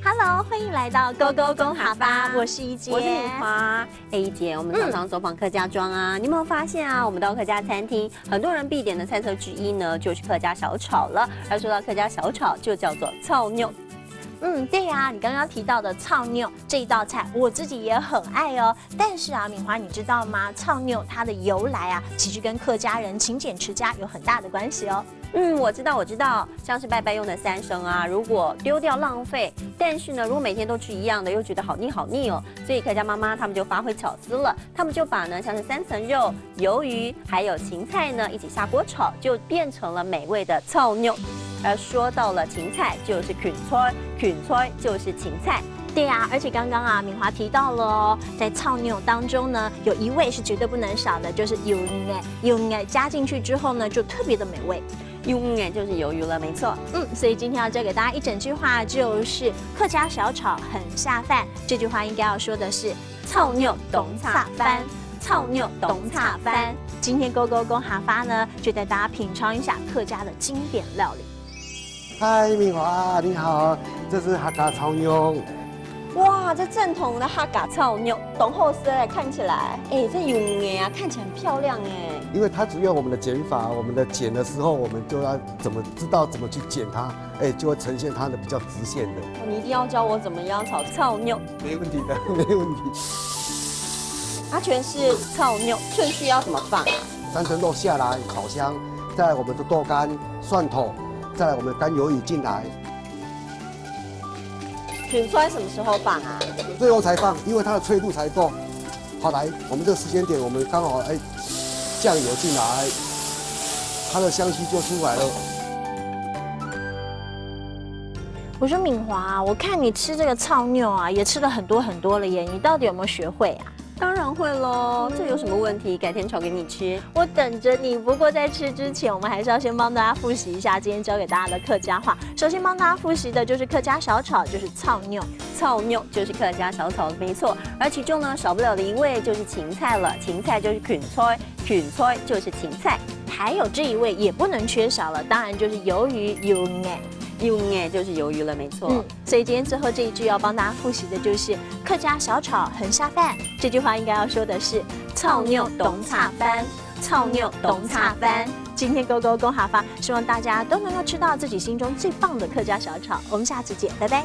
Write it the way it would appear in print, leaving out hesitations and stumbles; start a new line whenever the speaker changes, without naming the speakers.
Hello， 欢迎来到勾勾公好吧，我是一姐，
我是敏华。一姐，我们常常走访客家庄啊，你有没有发现啊？我们到客家餐厅，很多人必点的菜色之一呢，就是客家小炒了。而说到客家小炒，就叫做炒肉。
对呀，你刚刚提到的炒肉这一道菜，我自己也很爱哦。但是啊，敏华，你知道吗？炒肉它的由来啊，其实跟客家人勤俭持家有很大的关系哦。
我知道，像是拜拜用的三牲啊，如果丢掉浪费，但是呢，如果每天都吃一样的，又觉得好腻哦，所以客家妈妈他们就发挥巧思了，他们就把呢像是3层肉、鱿鱼还有芹菜呢一起下锅炒，就变成了美味的炒肉。而说到了芹菜，就是芹菜就是芹菜。
对呀，而且刚刚啊，敏华提到了哦，在炒肉当中呢，有一味是绝对不能少的，就是鱿鱼加进去之后呢，就特别的美味。
鱿鱼就是鱿鱼了，没错。
所以今天要教给大家一整句话，就是客家小炒很下饭。这句话应该要说的是炒肉懂炒饭，炒肉懂炒饭。今天勾勾公哈发呢，就带大家品尝一下客家的经典料理。
嗨，敏华，你好，这是客家炒肉。
哇，这正统的客家炒肉，懂后色哎，看起来，这鱿鱼啊，看起来很漂亮哎。
因为它只用我们的剪法，我们的剪的时候，我们就要知道怎么去剪它，就会呈现它的比较直线的。
你一定要教我怎么样炒肉。
没问题的，没问题。
它全是炒肉，顺序要怎么放啊
3层肉下来烤香，再来我们的豆干、蒜头，再来我们的干鱿鱼进来。
芹菜什么时候放啊？
最后才放，因为它的脆度才够。好，来，我们这个时间点，我们刚好酱油进来，它的香气就出来了。
我说敏华，我看你吃这个炒肉啊，也吃了很多了耶，你到底有没有学会啊？
当然会喽，这有什么问题？改天炒给你吃。
我等着你。不过在吃之前，我们还是要先帮大家复习一下今天教给大家的客家话。首先帮大家复习的就是客家小炒，就是炒肉。
炒肉就是客家小炒，没错。而其中呢，少不了的一味就是芹菜了，芹菜就是芹菜就是芹菜。
还有这一味也不能缺少了，当然就是鱿鱼
鱿鱼就是鱿鱼了，没错。
所以今天最后这一句要帮大家复习的就是客家小炒很下饭。这句话应该要说的是炒肉懂炒饭，炒肉懂炒饭。今天勾勾公哈发，希望大家都能够吃到自己心中最棒的客家小炒。我们下次见，拜拜。